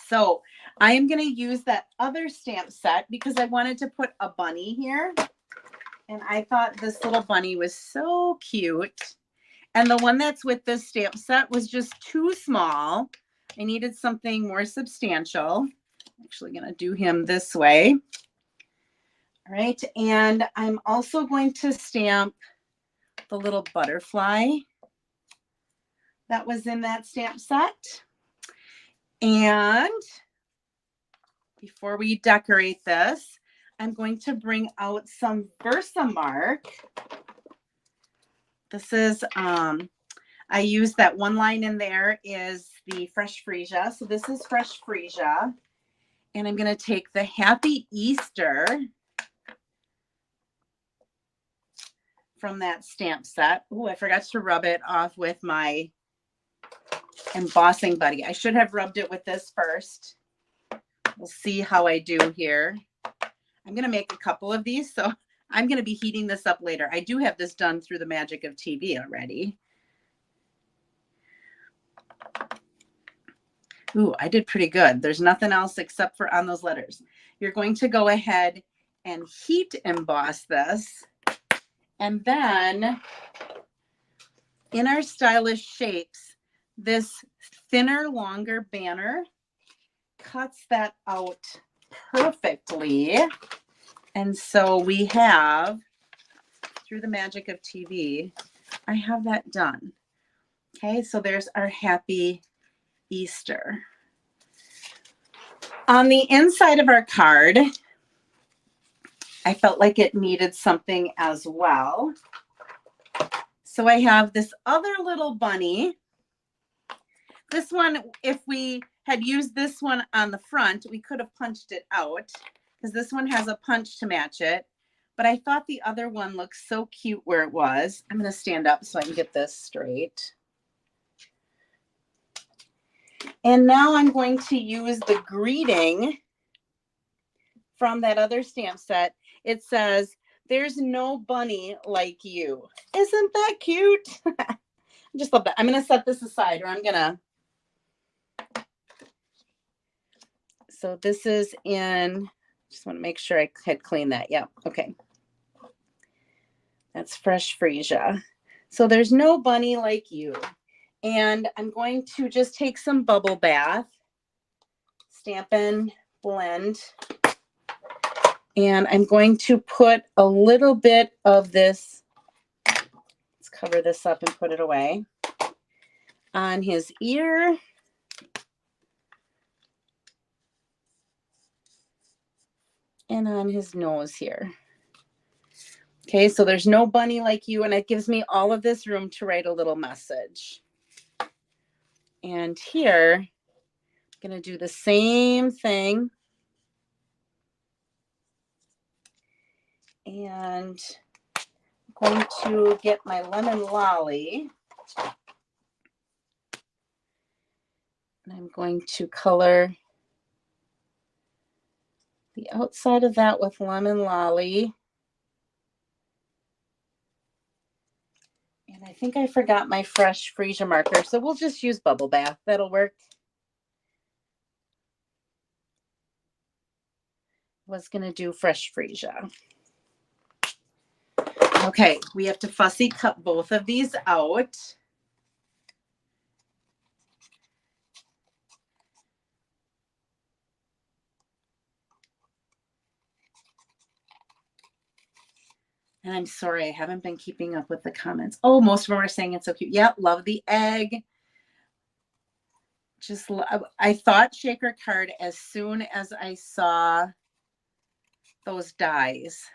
So I am going to use that other stamp set because I wanted to put a bunny here. And I thought this little bunny was so cute. And the one that's with this stamp set was just too small. I needed something more substantial. I'm actually going to do him this way. All right. And I'm also going to stamp the little butterfly that was in that stamp set. And before we decorate this, I'm going to bring out some Versamark. This is, I use that one line in there is the Fresh Freesia. So this is Fresh Freesia. And I'm going to take the Happy Easter from that stamp set. Oh, I forgot to rub it off with my embossing buddy. I should have rubbed it with this first. We'll see how I do here. I'm going to make a couple of these, so I'm going to be heating this up later. I do have this done through the magic of TV already. Ooh, I did pretty good. There's nothing else except for on those letters. You're going to go ahead and heat emboss this. And then in our stylish shapes, this thinner, longer banner cuts that out perfectly. And so we have, through the magic of TV, I have that done. Okay, so there's our Happy Easter. On the inside of our card, I felt like it needed something as well. So I have this other little bunny. This one, if we had used this one on the front, we could have punched it out because this one has a punch to match it. But I thought the other one looked so cute where it was. I'm going to stand up so I can get this straight. And now I'm going to use the greeting from that other stamp set. It says, "There's no bunny like you." Isn't that cute? I just love that. I'm going to set this aside, or I'm going to. So this is in, just want to make sure I had cleaned that. Yep. Okay. That's Fresh Freesia. So there's no bunny like you. And I'm going to just take some bubble bath, Stampin' Blend. And I'm going to put a little bit of this, let's cover this up and put it away, on his ear. And on his nose here. Okay, so there's no bunny like you, and it gives me all of this room to write a little message. And here, I'm going to do the same thing. And I'm going to get my lemon lolly. And I'm going to color the outside of that with lemon lolly. And I think I forgot my Fresh Freesia marker, so we'll just use bubble bath. That'll work. Was going to do Fresh Freesia. Okay, we have to fussy cut both of these out. And I'm sorry, I haven't been keeping up with the comments. Oh, most of them are saying it's so cute. Yeah, love the egg. Just, I thought shaker card as soon as I saw those dies.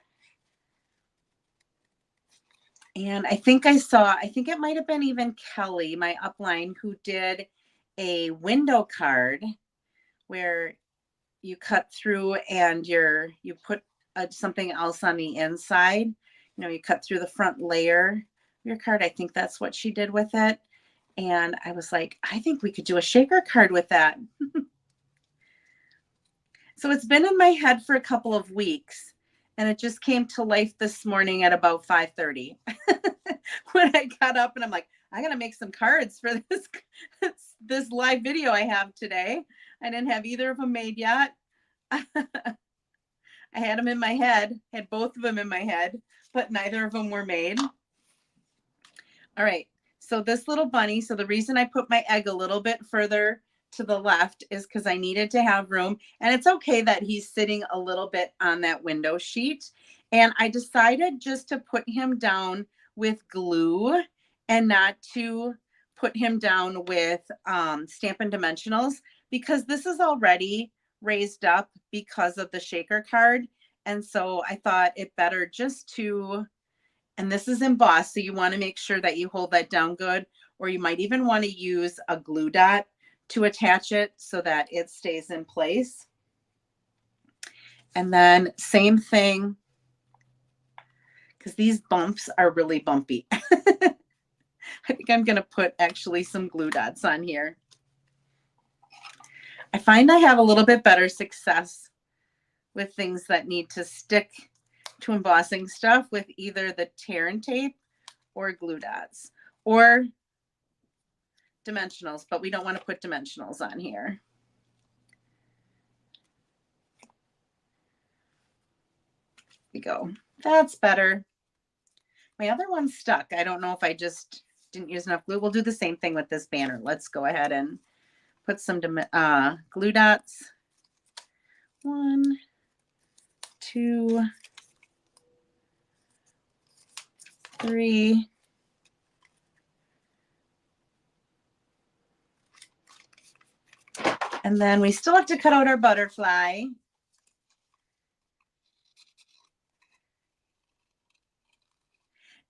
And I think it might have been even Kelly, my upline, who did a window card where you cut through and you put something else on the inside. You know, you cut through the front layer. your card. I think that's what she did with it. And I was like, I think we could do a shaker card with that. So it's been in my head for a couple of weeks, and it just came to life this morning at about 5:30 when I got up, and I'm like, I gotta make some cards for this live video I have today. I didn't have either of them made yet. I had them in my head, had both of them in my head, but neither of them were made. All right, so this little bunny, so the reason I put my egg a little bit further to the left is because I needed to have room, and it's okay that he's sitting a little bit on that window sheet. And I decided just to put him down with glue and not to put him down with Stampin' Dimensionals, because this is already raised up because of the shaker card. And so I thought it better just to, and this is embossed, so you want to make sure that you hold that down good, or you might even want to use a glue dot to attach it so that it stays in place. And then same thing, because these bumps are really bumpy. I think I'm going to put actually some glue dots on here. I find I have a little bit better success with things that need to stick to embossing stuff with either the tear and tape or glue dots or dimensionals, but we don't want to put dimensionals on here. There we go. That's better. My other one's stuck. I don't know if I just didn't use enough glue. We'll do the same thing with this banner. Let's go ahead and put some glue dots. 1, 2, 3. And then we still have to cut out our butterfly.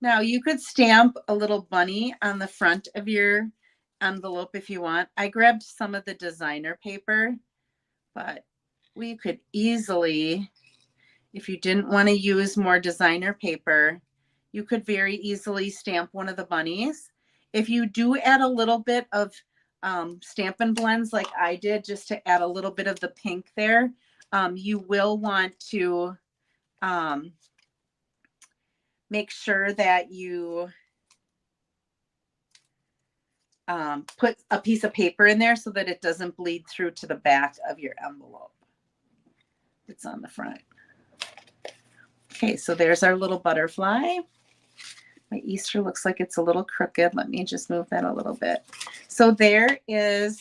Now you could stamp a little bunny on the front of your envelope if you want. I grabbed some of the designer paper, but we could easily, if you didn't want to use more designer paper, you could very easily stamp one of the bunnies. If you do add a little bit of Stampin' Blends like I did, just to add a little bit of the pink there, you will want to make sure that you put a piece of paper in there so that it doesn't bleed through to the back of your envelope. It's on the front. Okay, so there's our little butterfly. My Easter looks like it's a little crooked. Let me just move that a little bit. So there is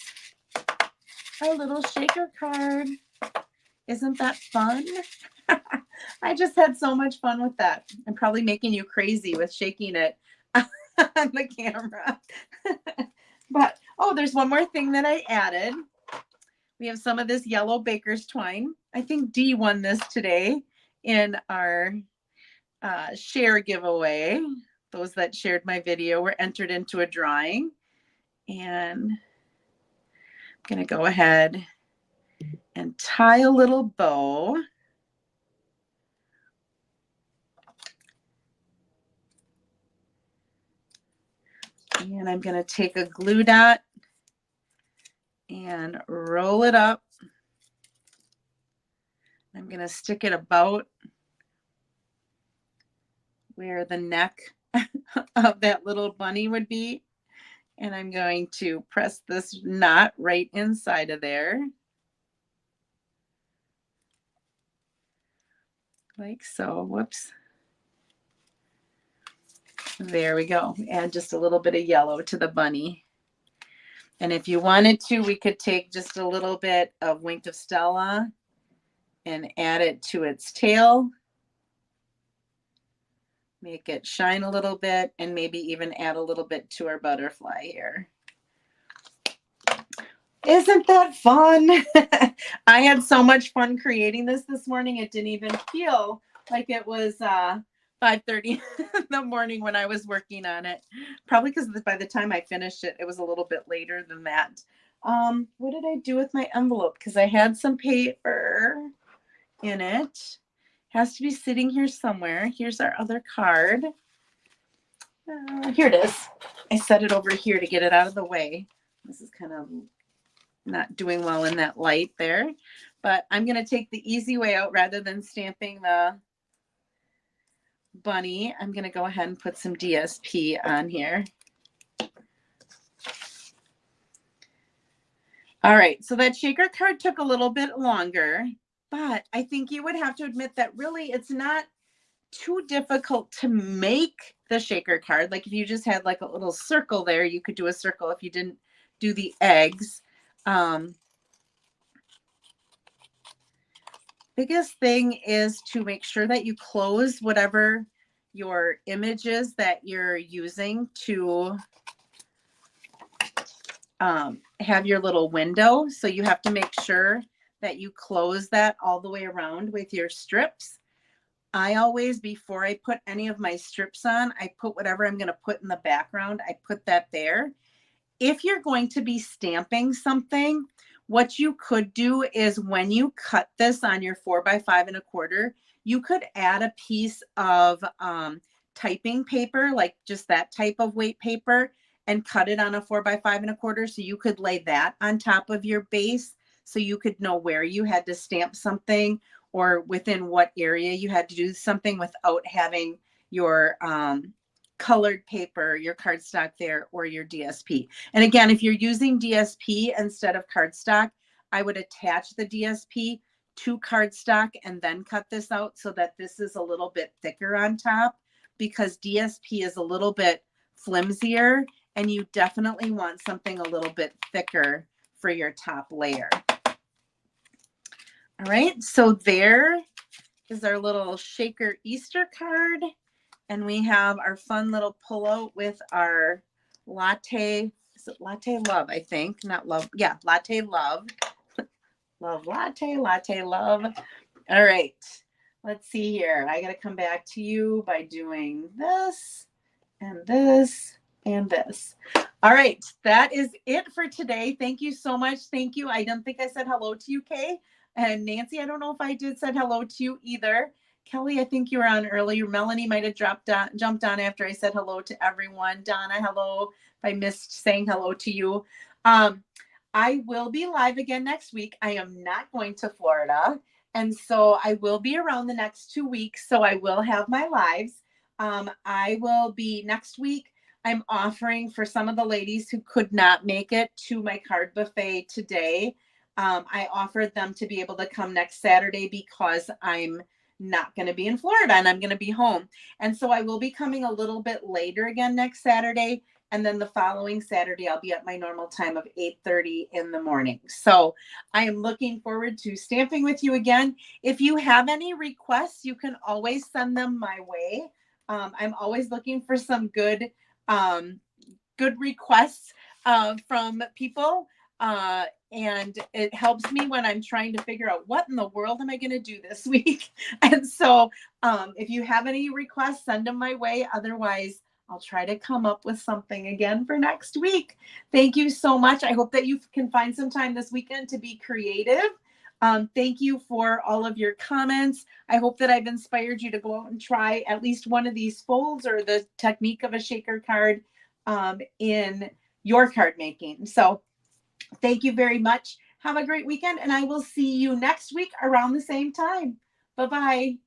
our little shaker card. Isn't that fun? I just had so much fun with that. I'm probably making you crazy with shaking it on the camera. But, oh, there's one more thing that I added. We have some of this yellow baker's twine. I think Dee won this today in our share giveaway. Those that shared my video were entered into a drawing. And I'm going to go ahead and tie a little bow. And I'm going to take a glue dot and roll it up. I'm going to stick it about where the neck of that little bunny would be. And I'm going to press this knot right inside of there. Like so. Whoops. There we go. Add just a little bit of yellow to the bunny. And if you wanted to, we could take just a little bit of Wink of Stella and add it to its tail. Make it shine a little bit and maybe even add a little bit to our butterfly here. Isn't that fun? I had so much fun creating this morning. It didn't even feel like it was 5:30 in the morning when I was working on it. Probably because by the time I finished it, it was a little bit later than that. What did I do with my envelope? Because I had some paper in it. Has to be sitting here somewhere. Here's our other card. Here it is. I set it over here to get it out of the way. This is kind of not doing well in that light there, but I'm going to take the easy way out rather than stamping the bunny. I'm going to go ahead and put some DSP on here. All right, so that shaker card took a little bit longer, but I think you would have to admit that really it's not too difficult to make the shaker card. Like if you just had like a little circle there, you could do a circle if you didn't do the eggs. Biggest thing is to make sure that you close whatever your image is that you're using to have your little window. So you have to make sure that you close that all the way around with your strips. I always, before I put any of my strips on, I put whatever I'm going to put in the background. I put that there. If you're going to be stamping something, what you could do is when you cut this on your 4x5 1/4, you could add a piece of typing paper, like just that type of weight paper, and cut it on a 4x5 1/4. So you could lay that on top of your base so you could know where you had to stamp something or within what area you had to do something without having your colored paper, your cardstock there, or your DSP. And again, if you're using DSP instead of cardstock, I would attach the DSP to cardstock and then cut this out so that this is a little bit thicker on top, because DSP is a little bit flimsier and you definitely want something a little bit thicker for your top layer. All right, so there is our little shaker Easter card. And we have our fun little pullout with our latte. Is it Latte Love? I think. Not love. Yeah, Latte Love. Love latte, latte love. All right. Let's see here. I got to come back to you by doing this and this and this. All right. That is it for today. Thank you so much. Thank you. I don't think I said hello to you, Kay. And Nancy, I don't know if I did said hello to you either. Kelly, I think you were on earlier. Melanie might have jumped on after I said hello to everyone. Donna, hello. If I missed saying hello to you. I will be live again next week. I am not going to Florida. And so I will be around the next 2 weeks. So I will have my lives. I will be next week. I'm offering for some of the ladies who could not make it to my card buffet today. I offered them to be able to come next Saturday because I'm not going to be in Florida and I'm going to be home. And so I will be coming a little bit later again next Saturday. And then the following Saturday, I'll be at my normal time of 8:30 in the morning. So I am looking forward to stamping with you again. If you have any requests, you can always send them my way. I'm always looking for some good requests from people. And it helps me when I'm trying to figure out what in the world am I going to do this week. And so if you have any requests, send them my way. Otherwise, I'll try to come up with something again for next week. Thank you so much. I hope that you can find some time this weekend to be creative. Thank you for all of your comments. I hope that I've inspired you to go out and try at least one of these folds or the technique of a shaker card in your card making. So thank you very much. Have a great weekend, and I will see you next week around the same time. Bye-bye.